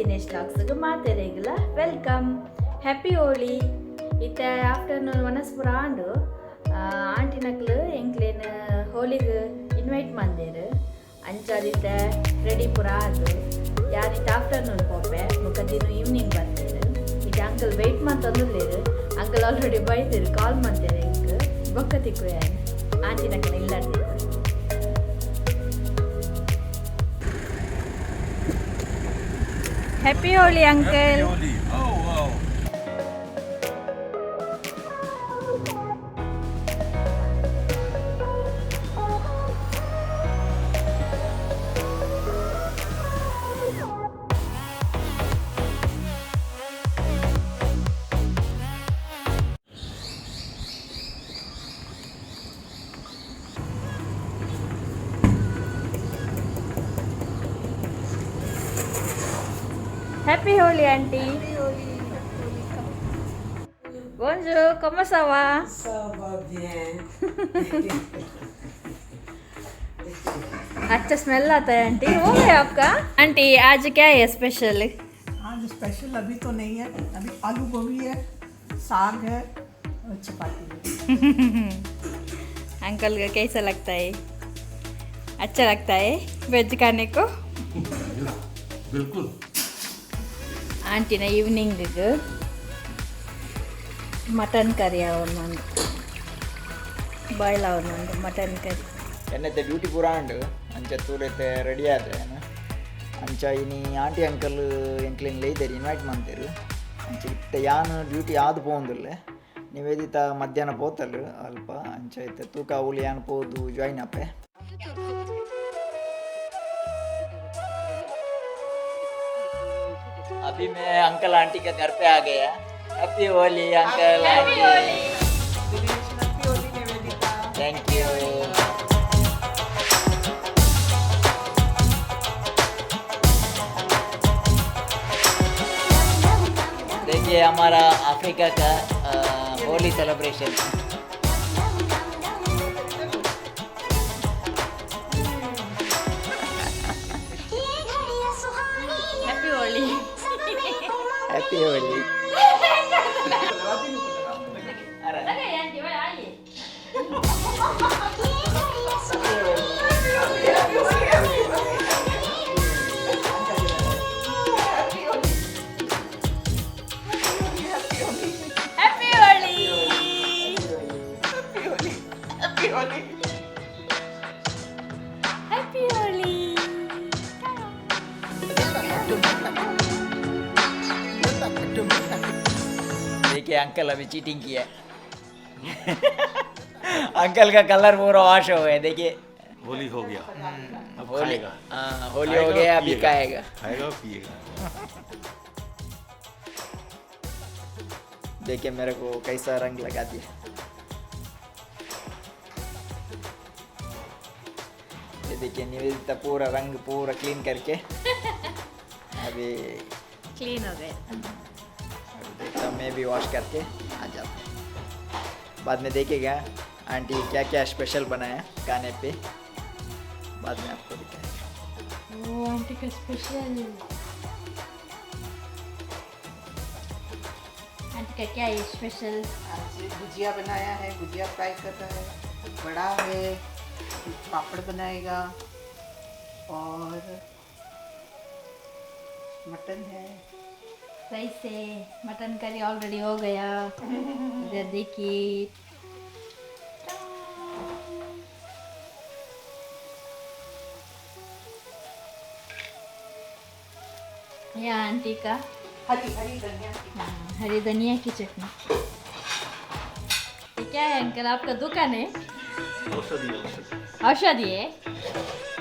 Dinesh ಲಾಕ್ಸ್ಗೆ ಮಾತೆರೆಗ್ಲ welcome happy Holi ಇತ್ತೆ afternoon ವನಸ್ಪುರ ಆಂಡು ಆಂಟಿನಕ್ಲು ಎಂಕ್ಲೇನು ಹೋಳಿಗೆ invite ಮಂದೇರು ಅಂಚಾದಿತ್ತೆ ready ಪುರ ಆದು ಯಾರಿತ್ತ ಆಫ್ಟರ್ನೂನ್ ಪೋಪೆ ಮುಖದಿನ ಈವ್ನಿಂಗ್ ಬರ್ತೇರು ಇದು ಅಂಕಲ್ ವೆಯ್ಟ್ ಮಂತಂದುಲ್ಲೇರು ಅಂಕಲ್ ಆಲ್ರೆಡಿ ಬೈತೇರು ಕಾಲ್ ಮಾಡ್ತೇನೆ ಇಂಕ್ ಬೊಕ್ಕ ತಿಕ್ಕು ಆಂಟಿನಕ್ಲು ಇಲ್ಲಾಡ್ತೇರು. Happy Holi, Uncle. Happy Holi. Oh, wow. Happy Holi, Auntie. Bonjour, comment ça va? Ça va bien. अच्छा smell आता है aunty. हो गया आपका? आंटी आज क्या है स्पेशल? आज स्पेशल अभी तो नहीं है, अभी आलू गोभी है, साग है और चपाती है. अंकल का कैसा लगता है? अच्छा लगता है वेज खाने को? बिल्कुल. ಆಂಟಿನ ಈವ್ನಿಂಗಿಗೆ ಮಟನ್ ಕರಿ ಅವನು ಬಾಯ್ಲ್ ಅವನು ಮಟನ್ ಕರಿ ಎನ್ನತ್ತೆ ಡ್ಯೂಟಿ ಪೂರ ಉಂಡು ಅಂಚ ತೂರೈತೆ ರೆಡಿ ಆದೆ ಅಂಚ ಇನಿ ಆಂಟಿ ಅಂಕಲ್ ಎಂಕ್ಲಿನ್ ಲೈದೇರಿ ಇನ್ವೈಟ್ ಮಾಡ್ತೇರು ಅಂಚ ಇತ್ತೆ ಯಾನು ಡ್ಯೂಟಿ ಆದು ಪೋಂದುಲ್ಲೆ ನಿವೇದಿತ ಮಧ್ಯಾಹ್ನ ಪೋತಲು ಅಲ್ಪ ಅಂಚ ಇತ್ತೆ ತೂಕ ಅವಳು ಯಾನು ಪೋದು ಜಾಯ್ನ್ ಅಪ್ಪೆ. अभी मैं अंकल आंटी के घर पे आ गया. Happy Holi uncle aunty. Happy Holi Nivedita. Thank you. देखिए हमारा अफ्रीका का Holi celebration. Happy Holi. Happy Holi. देखिए अंकल अभी चीटिंग किया. अंकल का कलर पूरा वॉश हो गया. देखिए होली हो गया. अब होली खाएगा. होली हो गया अभी खाएगा. खाएगा पिएगा. देखिए मेरे को कैसा रंग लगा दिया. ये देखिए निवेदिता पूरा रंग पूरा क्लीन करके अभी क्लीन हो गए. देखता मैं भी वॉश करके आ जाता हूँ. बाद में देखेगा आंटी क्या क्या स्पेशल बनाया खाने पे. बाद में आपको दिखाएगा. ओ आंटी का स्पेशल. आंटी का क्या है स्पेशल? आज गुजिया बनाया है, गुजिया फ्राई कर रहा है, बड़ा है, पापड़ बनाएगा और मटन है. सही से मटन करी ऑलरेडी हो गया. इधर देखिए यह आंटी का हरी हरी धनिया. हरी धनिया की चटनी. ये क्या है अंकल आपका दुकान है? औषधि. औषधि है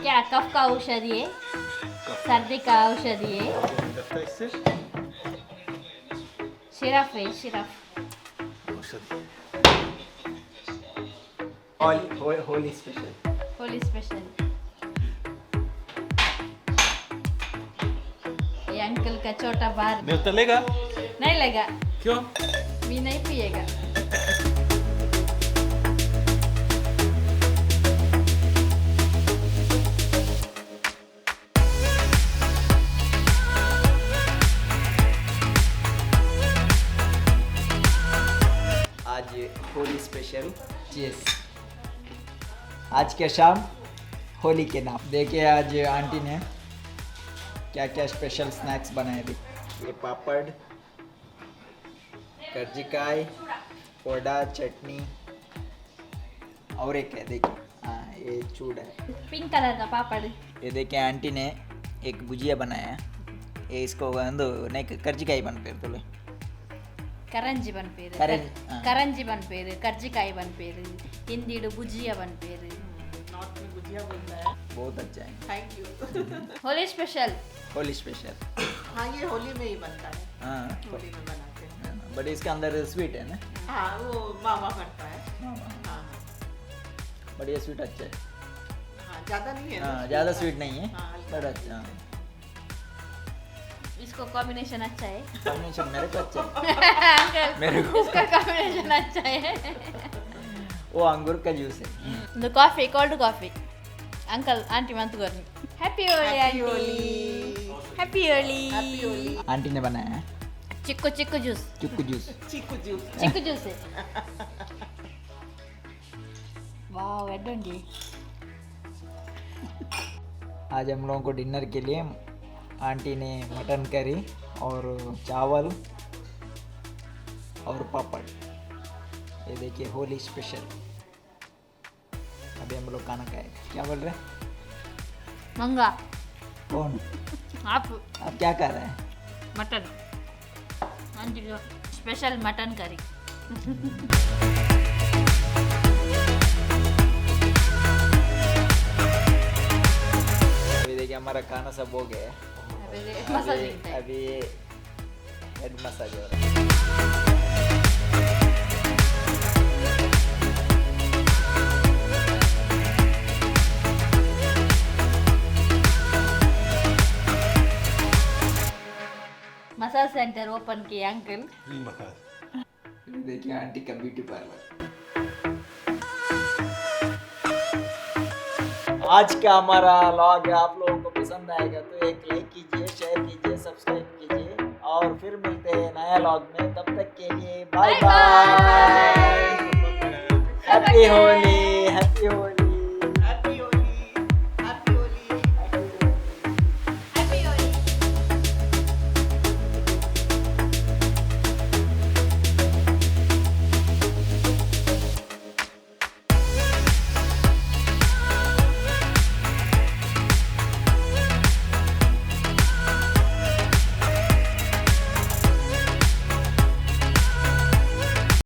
क्या? कफ का औषधि है, सर्दी का औषधि है, लगता है इससे सिरप है सिरप. औषधि. होली स्पेशल. होली स्पेशल. ये अंकल का छोटा बार नहीं उतलेगा. नहीं लगा. क्यों? भी नहीं पिएगा. आज होली स्पेशल चीज। आज के शाम होली के नाम। देखिए आज आंटी ने क्या क्या स्पेशल स्नैक्स बनाए थे। ये पापड़, कर्जिकाई, पोडा, चटनी और एक है देखिए, हाँ ये चूड़ा है। पिंक कलर का पापड़। ये देखिए आंटी ने एक भुजिया बनाया है। ये इसको ಒಂದು नेक कर्जिकाई बनते बोले ಕರಂಜಿ ಬನ್ಪೇರು ಕರಂಜಿ, ಕರಂಜಿ ಬನ್ಪೇರು ಕರ್ಜಿಕಾಯಿ ಬನ್ಪೇರು ಹಿಂದಿಡು ಭುಜಿಯ ಬನ್ಪೇರು नॉर्थ में गुजिया बनता है। बहुत अच्छा है। Thank you. Holi special. Holi special. हाँ ये होली में ही बनता है, हाँ होली में बनाते हैं। बट इसके अंदर स्वीट है ना। हाँ वो मामा करता है। हाँ हाँ बट ये स्वीट अच्छा है। हाँ ज़्यादा नहीं है ना। हाँ ज़्यादा स्वीट नहीं है हाँ, हल्का बट अच्छा। इसको कॉम्बिनेशन अच्छा है। कॉम्बिनेशन मेरे को अच्छा है। अंकल मेरे को इसका कॉम्बिनेशन अच्छा है। वो अंगूर का जूस है। The coffee cold coffee uncle aunty मंत करनी happy Holi Happy aunty Holi। Happy Holi happy Holi. Aunty ने बनाया है चिक्कू चिक्कू जूस चुक्कू जूस। चीकू जूस। चिक्कू जूस है। वाह वेडोंडी। आज हम लोगों को डिनर के लिए आंटी ने मटन करी और चावल और पापड़। ये देखिए होली स्पेशल। अभी हम लोग खाना खाएंगे। क्या बोल रहे हैं? मंगा कौन? आप आप क्या कर रहे हैं? मटन आंटी को स्पेशल मटन करी। अभी देखिए हमारा खाना सब हो गया है। Massaging time. अभी हेड मसाज हो रहा है। मसाज सेंटर ओपन किया अंकल। Free massage. देखिए आंटी का ब्यूटी पार्लर। आज का हमारा व्लॉग आप लोगों को पसंद आएगा तो एक लाइक कीजिए, शेयर कीजिए, सब्सक्राइब कीजिए और फिर मिलते हैं नया व्लॉग में। तब तक के लिए bye bye. Happy Holi, happy Holi.